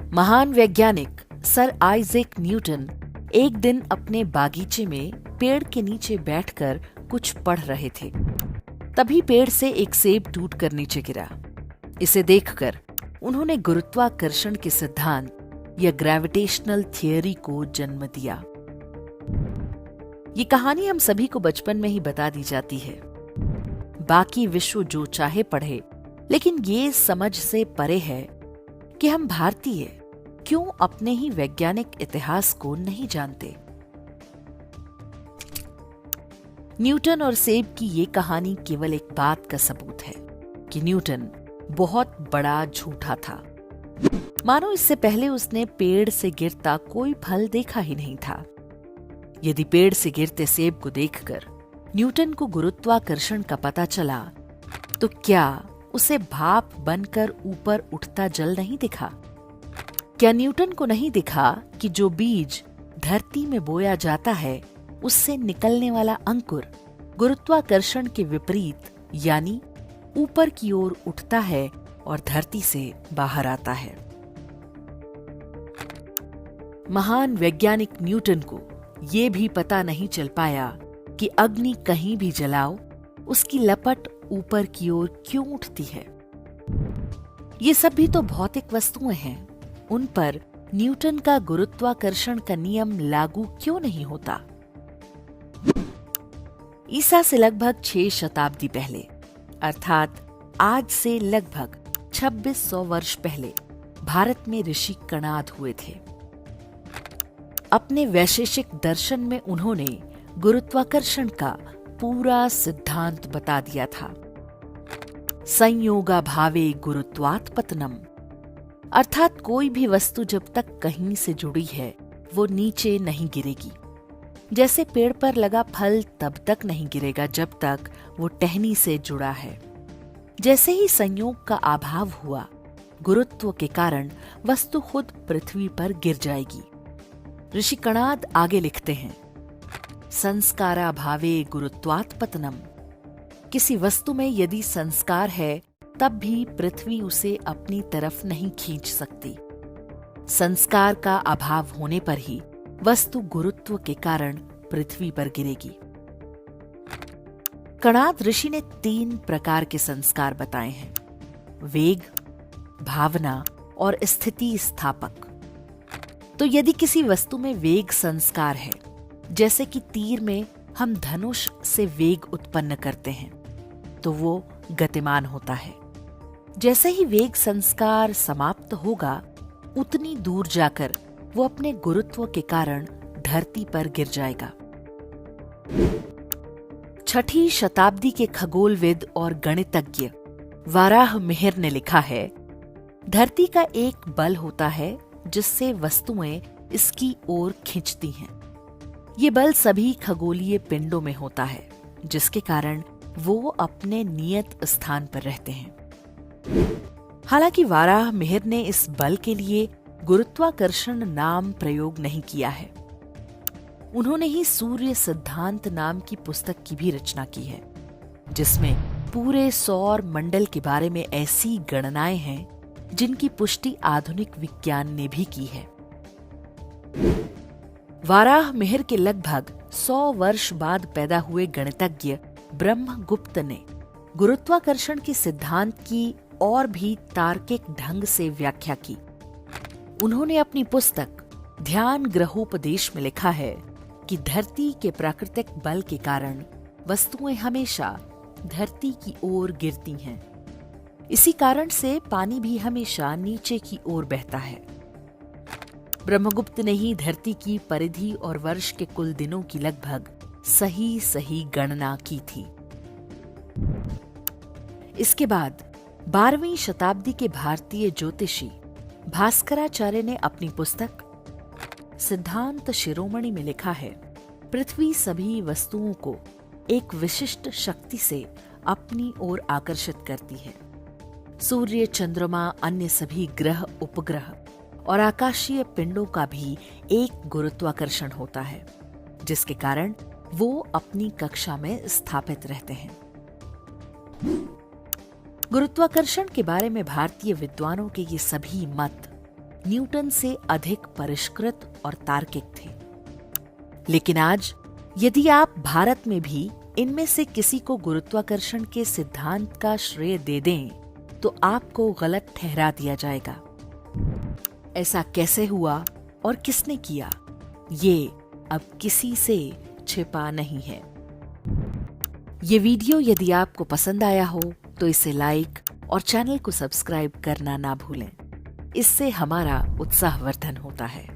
महान वैज्ञानिक sir Isaac Newton एक दिन अपने बागीचे में पेड़ के नीचे बैठकर कुछ पढ़ रहे थे। तभी पेड़ से एक सेब टूटकर नीचे गिरा। इसे देखकर उन्होंने गुरुत्वाकर्षण के सिद्धांत या ग्रेविटेशनल थियरी को जन्म दिया। ये कहानी हम सभी को बचपन में ही बता दी जाती है। बाकी विश्व जो चाहे पढ़े, लेकिन ये समझ से परे है कि हम भारतीय क्यों अपने ही वैज्ञानिक इतिहास को नहीं जानते। न्यूटन और सेब की ये कहानी केवल एक बात का सबूत है कि न्यूटन बहुत बड़ा झूठा था। मानो इससे पहले उसने पेड़ से गिरता कोई फल देखा ही नहीं था। यदि पेड़ से गिरते सेब को देखकर न्यूटन को गुरुत्वाकर्षण का पता चला, तो क्या उसे भाप बनकर ऊपर उठता जल नहीं दिखा? क्या न्यूटन को नहीं दिखा कि जो बीज धरती में बोया जाता है, उससे निकलने वाला अंकुर गुरुत्वाकर्षण के विपरीत यानी ऊपर की ओर उठता है और धरती से बाहर आता है। महान वैज्ञानिक न्यूटन को यह भी पता नहीं चल पाया कि अग्नि कहीं भी जलाओ, उसकी लपट ऊपर की ओर क्यों उठती है। ये सब भी तो भौतिक वस्तुएं हैं, उन पर न्यूटन का गुरुत्वाकर्षण का नियम लागू क्यों नहीं होता? ईसा से लगभग 6 शताब्दी पहले, अर्थात आज से लगभग 2600 वर्ष पहले, भारत में ऋषि कणाद हुए थे। अपने वैशेषिक दर्शन में उन्होंने गुरुत्वाकर्षण का पूरा सिद्धांत बता दिया था। संयोगा भावे गुरुत्वात् पतनम, अर्थात कोई भी वस्तु जब तक कहीं से जुड़ी है वो नीचे नहीं गिरेगी। जैसे पेड़ पर लगा फल तब तक नहीं गिरेगा जब तक वो टहनी से जुड़ा है। जैसे ही संयोग का अभाव हुआ, गुरुत्व के कारण वस्तु खुद पृथ्वी पर गिर जाएगी। ऋषि कणाद आगे लिखते हैं, संस्कारा भावे गुरुत्वात् पतनम। किसी वस्तु में यदि संस्कार है तब भी पृथ्वी उसे अपनी तरफ नहीं खींच सकती। संस्कार का अभाव होने पर ही वस्तु गुरुत्व के कारण पृथ्वी पर गिरेगी। कणाद ऋषि ने 3 प्रकार के संस्कार बताए हैं: वेग, भावना और स्थिति स्थापक। तो यदि किसी वस्तु में वेग संस्कार है, जैसे कि तीर में हम धनुष से वेग उत्पन्न करते हैं, तो वो गतिमान होता है। जैसे ही वेग संस्कार समाप्त होगा, उतनी दूर जाकर वो अपने गुरुत्व के कारण धरती पर गिर जाएगा। 6ठी शताब्दी के खगोलविद और गणितज्ञ वाराह मिहिर ने लिखा है, धरती का एक बल होता है जिससे वस्तुएं इसकी ओर खींचती हैं। ये बल सभी खगोलीय पिंडों में होता है, जिसके कारण वो अपने नियत स्थान पर रहते हैं। हालांकि वाराह मिहिर ने इस बल के लिए गुरुत्वाकर्षण नाम प्रयोग नहीं किया है। उन्होंने ही सूर्य सिद्धांत नाम की पुस्तक की भी रचना की है, जिसमें पूरे सौर मंडल के बारे में ऐसी गणनाएं हैं जिनकी पुष्टि आधुनिक विज्ञान ने भी की है। वाराह मिहिर के लगभग 100 वर्ष बाद पैदा हुए गणितज्ञ ब्रह्मगुप्त ने गुरुत्वाकर्षण के सिद्धांत की और भी तार्किक ढंग से व्याख्या की। उन्होंने अपनी पुस्तक ध्यान ग्रहोपदेश में लिखा है कि धरती के प्राकृतिक बल के कारण वस्तुएं हमेशा धरती की ओर गिरती हैं। इसी कारण से पानी भी हमेशा नीचे की ओर बहता है। ब्रह्मगुप्त ने ही धरती की परिधि और वर्ष के कुल दिनों की लगभग सही गणना की थी। इसके बाद 12वीं शताब्दी के भारतीय ज्योतिषी भास्कराचार्य ने अपनी पुस्तक सिद्धांत शिरोमणि में लिखा है, पृथ्वी सभी वस्तुओं को एक विशिष्ट शक्ति से अपनी ओर आकर्षित करती है। सूर्य, चंद्रमा, अन्य सभी ग्रह, उपग्रह और आकाशीय पिंडों का भी एक गुरुत्वाकर्षण होता है, जिसके कारण वो अपनी कक्षा में स्थापित रहते हैं। गुरुत्वाकर्षण के बारे में भारतीय विद्वानों के ये सभी मत न्यूटन से अधिक परिष्कृत और तार्किक थे। लेकिन आज यदि आप भारत में भी इनमें से किसी को गुरुत्वाकर्षण के सिद्धांत का श्रेय दे दें तो आपको गलत ठहरा दिया जाएगा। ऐसा कैसे हुआ और किसने किया, ये अब किसी से छिपा नहीं है। ये वीडियो यदि आपको पसंद आया हो तो इसे लाइक और चैनल को सब्सक्राइब करना ना भूलें। इससे हमारा उत्साहवर्धन होता है।